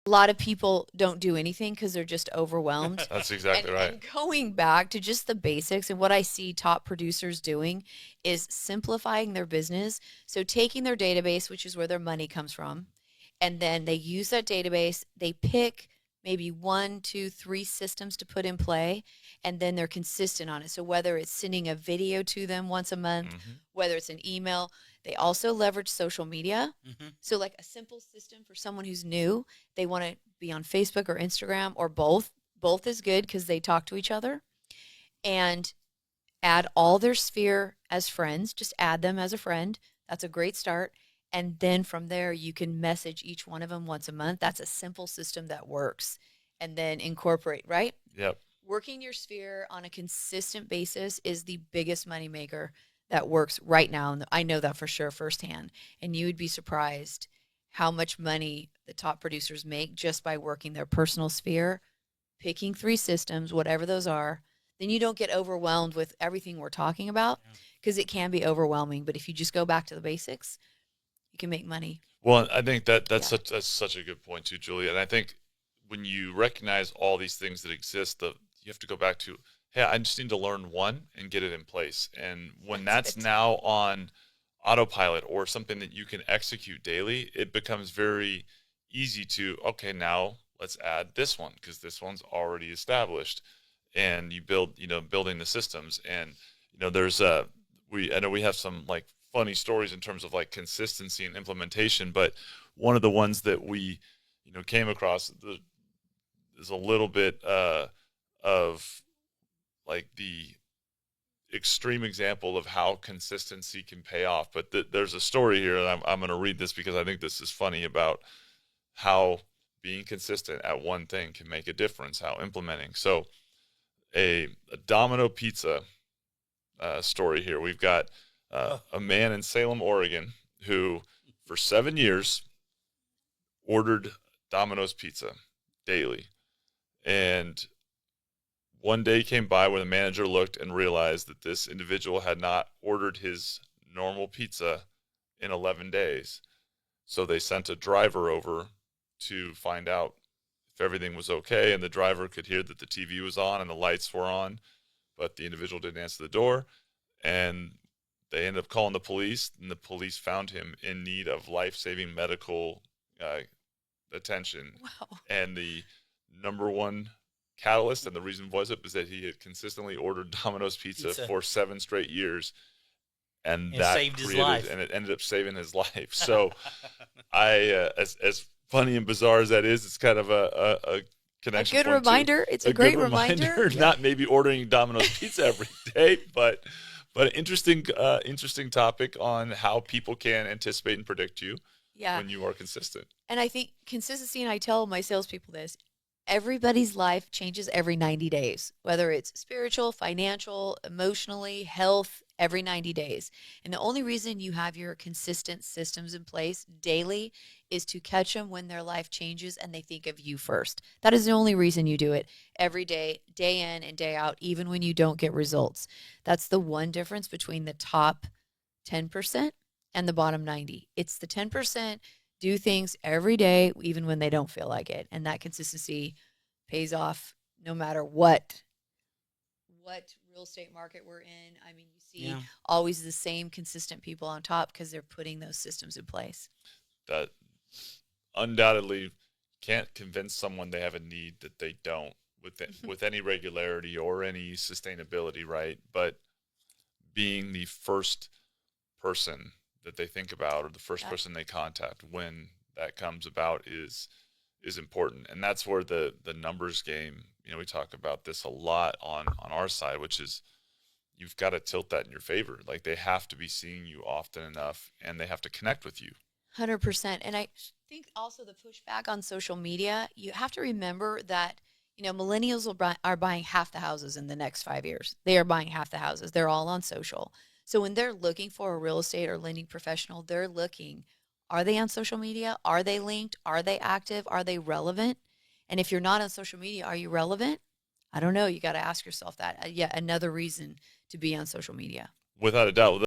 A lot of people don't do anything because they're just overwhelmed. That's exactly right. And going back to just the basics, and what I see top producers doing is simplifying their business. So taking their database, which is where their money comes from, and then they use that database, they pick maybe one, two, three systems to put in play, and then they're consistent on it. So whether it's sending a video to them once a month, Hmm. whether it's an email, they also leverage social media. Hmm. So like a simple system for someone who's new, they want to be on Facebook or Instagram or both. Both is good because they talk to each other, and add all their sphere as friends. Just add them as a friend. That's a great start. And then from there, you can message each one of them once a month. That's a simple system that works. And then incorporate, right? Yep. Working your sphere on a consistent basis is the biggest moneymaker that works right now. And I know that for sure firsthand. And you would be surprised how much money the top producers make just by working their personal sphere, picking three systems, whatever those are. Then you don't get overwhelmed with everything we're talking about because it can be overwhelming. But if you just go back to the basics, you can make money. Well, I think that's Yeah. such a good point too, Julie. And I think when you recognize all these things that exist, you have to go back to, hey, I just need to learn one and get it in place. And when that's It. now on autopilot or something that you can execute daily, it becomes very easy to, okay, now let's add this one because this one's already established. And you building the systems. And there's I know we have some like funny stories in terms of like consistency and implementation, but one of the ones that we came across is a little bit of like the extreme example of how consistency can pay off. But there's a story here, and I'm going to read this because I think this is funny about how being consistent at one thing can make a difference, how implementing. So a Domino Pizza story here. We've got a man in Salem, Oregon, who for 7 years ordered Domino's pizza daily. And one day came by where the manager looked and realized that this individual had not ordered his normal pizza in 11 days. So they sent a driver over to find out if everything was okay, and the driver could hear that the TV was on and the lights were on, but the individual didn't answer the door, and they ended up calling the police, and the police found him in need of life-saving medical attention. Wow. And the number one catalyst and the reason was that he had consistently ordered Domino's pizza for 7 straight years, and that saved his life. And it ended up saving his life. So as funny and bizarre as that is, it's kind of a connection. A good reminder. It's a great reminder. Not maybe ordering Domino's pizza every day, but an interesting topic on how people can anticipate and predict you when you are consistent. And I think consistency, and I tell my salespeople this, everybody's life changes every 90 days, whether it's spiritual, financial, emotionally, health, every 90 days. And the only reason you have your consistent systems in place daily is to catch them when their life changes and they think of you first. That is the only reason you do it every day, day in and day out, even when you don't get results. That's the one difference between the top 10% and the bottom 90. It's the 10% do things every day, even when they don't feel like it. And that consistency pays off no matter what real estate market we're in. I mean, you see always the same consistent people on top because they're putting those systems in place. That undoubtedly can't convince someone they have a need that they don't with any regularity or any sustainability, right? But being the first person that they think about or the first person they contact when that comes about is important. And that's where the numbers game, we talk about this a lot on our side, which is you've got to tilt that in your favor. Like they have to be seeing you often enough and they have to connect with you. 100%. And I think also the pushback on social media, you have to remember that, millennials are buying half the houses in the next 5 years. They are buying half the houses. They're all on social. So when they're looking for a real estate or lending professional, they're looking, are they on social media? Are they linked? Are they active? Are they relevant? And if you're not on social media, are you relevant? I don't know. You got to ask yourself that. Yet another reason to be on social media. Without a doubt.